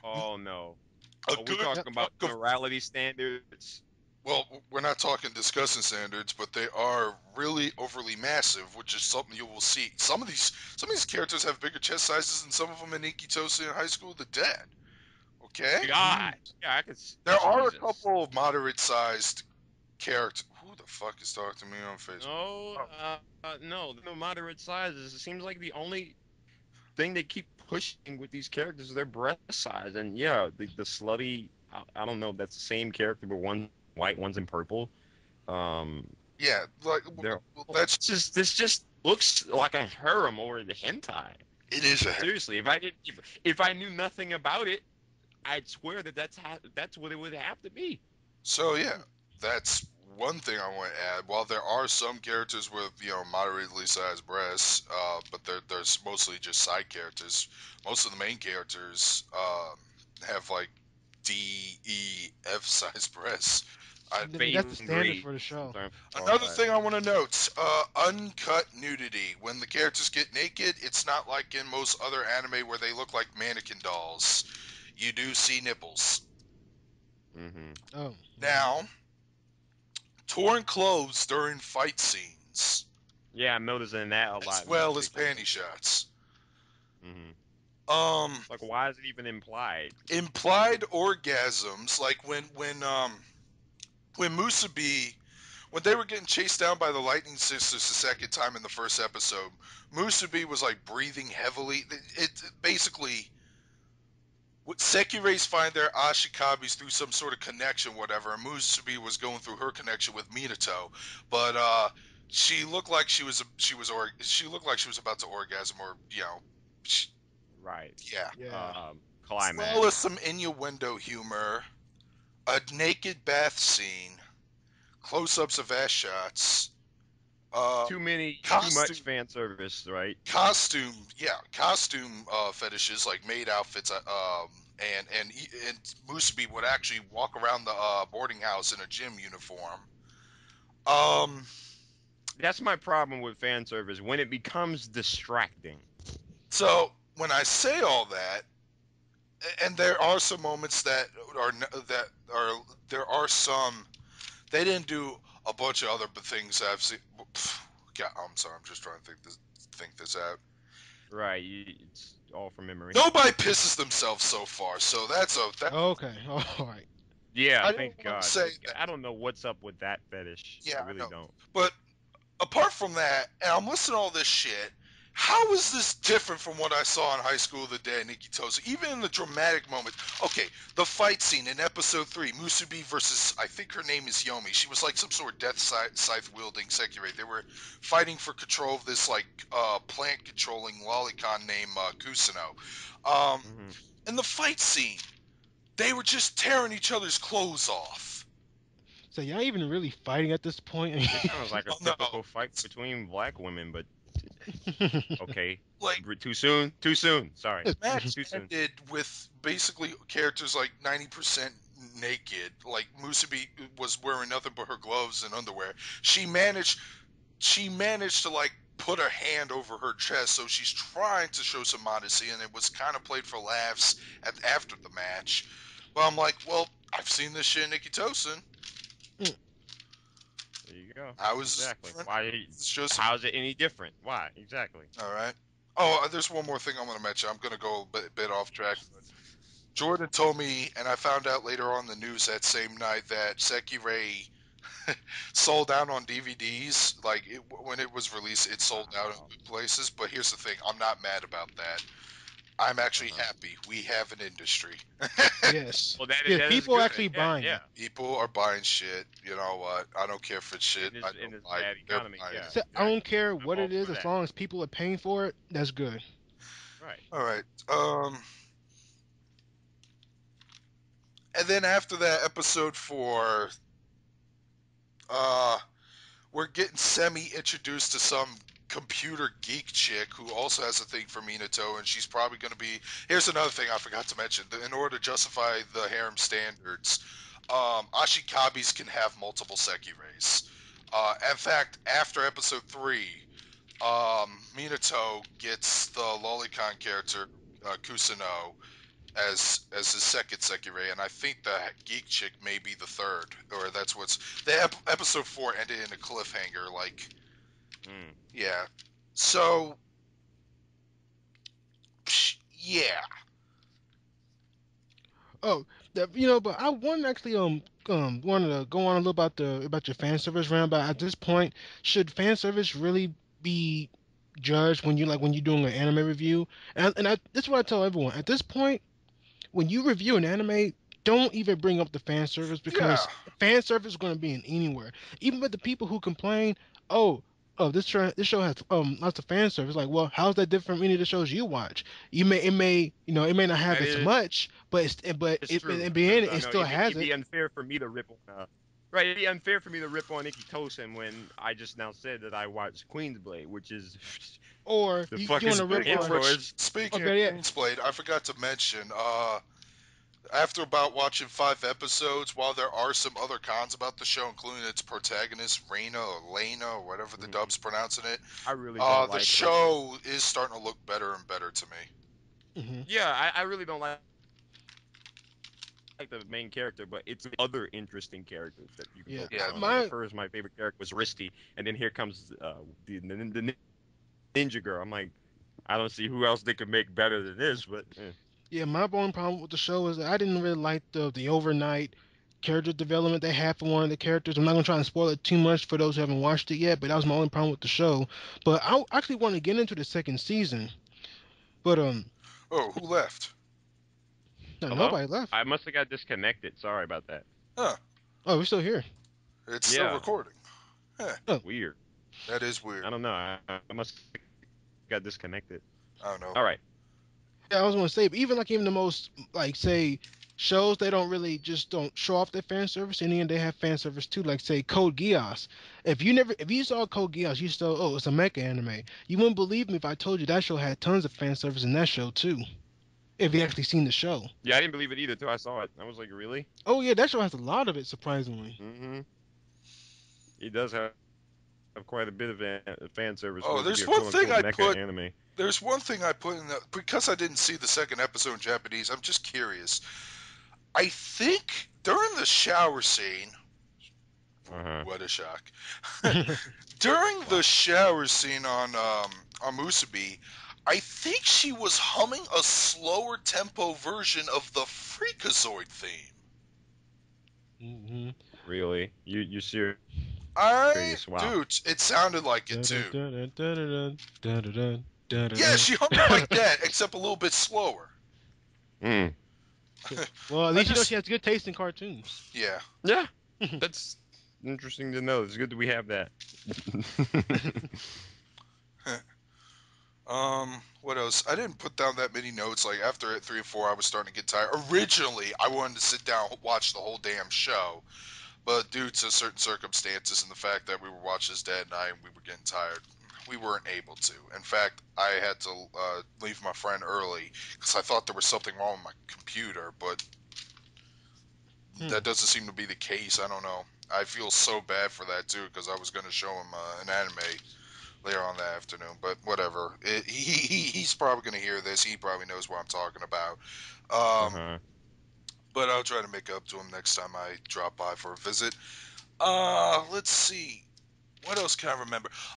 Oh no. A Are we good Yep. talking about chunk of, morality standards? well, we're not talking discussing standards, but they are really overly massive, which is something you will see. Some of these characters have bigger chest sizes than some of them in Nikitosi in High School of the Dead. Okay, God. Mm. Yeah, I could. there are a Jesus. couple of moderate-sized characters. Who the fuck is talking to me on Facebook? No, Oh, no, no moderate sizes. It seems like the only thing they keep pushing with these characters is their breast size. And yeah, the slutty. I don't know if that's the same character, but one's white, one's in purple. Um, yeah, like they're that's this just looks like a harem or the hentai. it is a Seriously, if I knew nothing about it, I'd swear that that's what it would have to be. so yeah. That's one thing I want to add. While there are some characters with moderately sized breasts, but there's mostly just side characters. Most of the main characters have like D, E, F size breasts. I, I mean, Fade that's the and standard grade. for the show. Sometimes called Another that. thing I want to note, uncut nudity. When the characters get naked, it's not like in most other anime where they look like mannequin dolls. You do see nipples. Hmm. Oh. Now, torn clothes during fight scenes, Yeah, I'm noticing that a as lot in well as particular. panty shots. Hmm. Um, It's like, why is it even implied? implied orgasms, like when Musabi, when they were getting chased down by the Lightning Sisters the second time in the first episode, Musabi was like breathing heavily. It basically, Sekirei's find their Ashikabis through some sort of connection, whatever. And Musabi was going through her connection with Minato, but she looked like she looked like she was about to orgasm, or she, Right. yeah. Yeah. As well as Climax. some innuendo humor, a naked bath scene, close-ups of ass shots, uh, Too costume much fan service, right? costume fetishes like maid outfits, and Musabi would actually walk around the boarding house in a gym uniform. Um, That's my problem with fan service when it becomes distracting. so when I say all that, and there are some moments that are there are some they didn't do a bunch of other things I've seen. God, I'm sorry, I'm just trying to think this out. Right. It's all from memory. Nobody pisses themselves so far, so that Okay. All right. Yeah, I didn't thank want to God. say Like, that. I don't know what's up with that fetish. Yeah, I I really know. don't. But apart from that, and I'm listening to all this shit, how is this different from what I saw in High School of the Dead, Nikki Tosa? Even in the dramatic moment. Okay, the fight scene in episode 3, Musubi versus, I think her name is Yomi. She was like some sort of death scythe wielding Sekirei. They were fighting for control of this, like, plant controlling lolicon named Kusino. Um, Hmm. in the fight scene, they were just tearing each other's clothes off. So y'all even really fighting at this point? This sounds like a Oh, no. typical fight between black women, but okay. Like, Too soon? Too soon. Sorry. match Too soon. ended with basically characters like 90% naked. Like Musabi was wearing nothing but her gloves and underwear. She managed to like put her hand over her chest, so she's trying to show some modesty, and it was kind of played for laughs after the match. But I'm like, well, I've seen this shit in Nikki Tosin. There you go. I was Exactly. different. Why? It's just How's it any different? Why? Exactly. all right. Oh, there's one more thing I'm going to mention. I'm going to go a bit off track. Jordan told me, and I found out later on the news that same night that Sekirei sold out on DVDs. Like when it was released, it sold out in Wow. good places. But here's the thing: I'm not mad about that. I'm actually Uh-huh. happy we have an industry. Yes. Well, Yeah, that is people are good. actually Yeah, buying yeah. it. People are buying shit. You know what? I don't care if it's shit. I In don't this like. bad They're economy, buying yeah, it. So I don't exactly. care I'm what all it is, for as that. long as people are paying for it. That's good. Right. All right. And then after that, episode 4, uh, we're getting semi introduced to some computer geek chick who also has a thing for Minato, and she's probably going to be. Here's another thing I forgot to mention: in order to justify the harem standards, Ashikabis can have multiple Sekireis. In fact, after episode 3, Minato gets the lolicon character Kusano, as his second Sekirei, and I think the geek chick may be the third, or that's what's the episode 4 ended in a cliffhanger. Like, Mm. yeah, so yeah, Oh, but I want actually wanted to go on a little about your fan service round. But at this point, should fan service really be judged when when you're doing an anime review? And that's what I tell everyone. At this point, when you review an anime, don't even bring up the fan service yeah, because fan service is going to be in anywhere. Even with the people who complain, oh, this show has lots of fan service. Like, well, how's that different from any of the shows you watch? It may not have That as is much, but it's true it because being I it know still has it'd it. be unfair for me to rip on right. It'd be unfair for me to rip on Ikki Tosin when I just now said that I watched Queensblade, which is Or the you want fucking to rip speaking of on? intro which, is Oh, speaking of better yet, Queensblade, I forgot to mention. After about watching 5 episodes, while there are some other cons about the show, including its protagonist, Reina or Lena or whatever the mhm. dub's pronouncing it, I really don't the like her. show is starting to look better and better to me. hmm Yeah, I really don't like the main character, but it's other interesting characters that you can focus on. Like at first, my favorite yeah, character was my Risty, and then here comes the Ninja Girl. I'm like, I don't see who else they could make better than this, but Yeah, my only problem with the show is that I didn't really like the overnight character development they had for one of the characters. I'm not gonna try and spoil it too much for those who haven't watched it yet, but that was my only problem with the show. But I actually want to get into the second season. But Oh, who left? no, hello? nobody left. I must have got disconnected. Sorry about that. Huh? Oh, we're still here. It's still Yeah, recording. Huh? Oh, weird. That is weird. I don't know. I must have got disconnected. I don't All know. right. yeah, I was gonna say, but even the most like say shows they don't really just don't show off their fan service. In the end, they have fan service too. Like say Code Geass. If you saw Code Geass, you saw it's a mecha anime. You wouldn't believe me if I told you that show had tons of fan service in that show too. If you actually seen the show. Yeah, I didn't believe it either till I saw it. I was like, really? Oh yeah, that show has a lot of it, surprisingly. Mm-hmm. It does have quite a bit of fan service for it to be a quote unquote Oh, mecha anime. there's one thing I put in the, because I didn't see the second episode in Japanese. I'm just curious. I think during the shower scene, Uh-huh. what a shock. hmm During Wow. the shower scene on Musubi, I think she was humming a slower tempo version of the Freakazoid theme. Really? You serious? Wow. Dude, it sounded like it Dun, dun, too. dun, dun, dun, dun, dun, dun, dun, dun, Yeah, dun. she hummed it like that, except a little bit slower. Mm. Well, at I least you know she just, has good taste in cartoons. yeah. Yeah, that's interesting to know. It's good that we have that. What else? I didn't put down that many notes. Like after 3 or 4, I was starting to get tired. Originally, I wanted to sit down and watch the whole damn show, but due to certain circumstances and the fact that we were watching this at night and we were getting tired, we weren't able to. In fact, I had to leave my friend early because I thought there was something wrong with my computer, but that Hmm. doesn't seem to be the case. I don't know. I feel so bad for that too because I was going to show him an anime later on that afternoon. But whatever. He's probably going to hear this. He probably knows what I'm talking about. Um, Uh-huh. but I'll try to make up to him next time I drop by for a visit. Let's see. What else can I remember?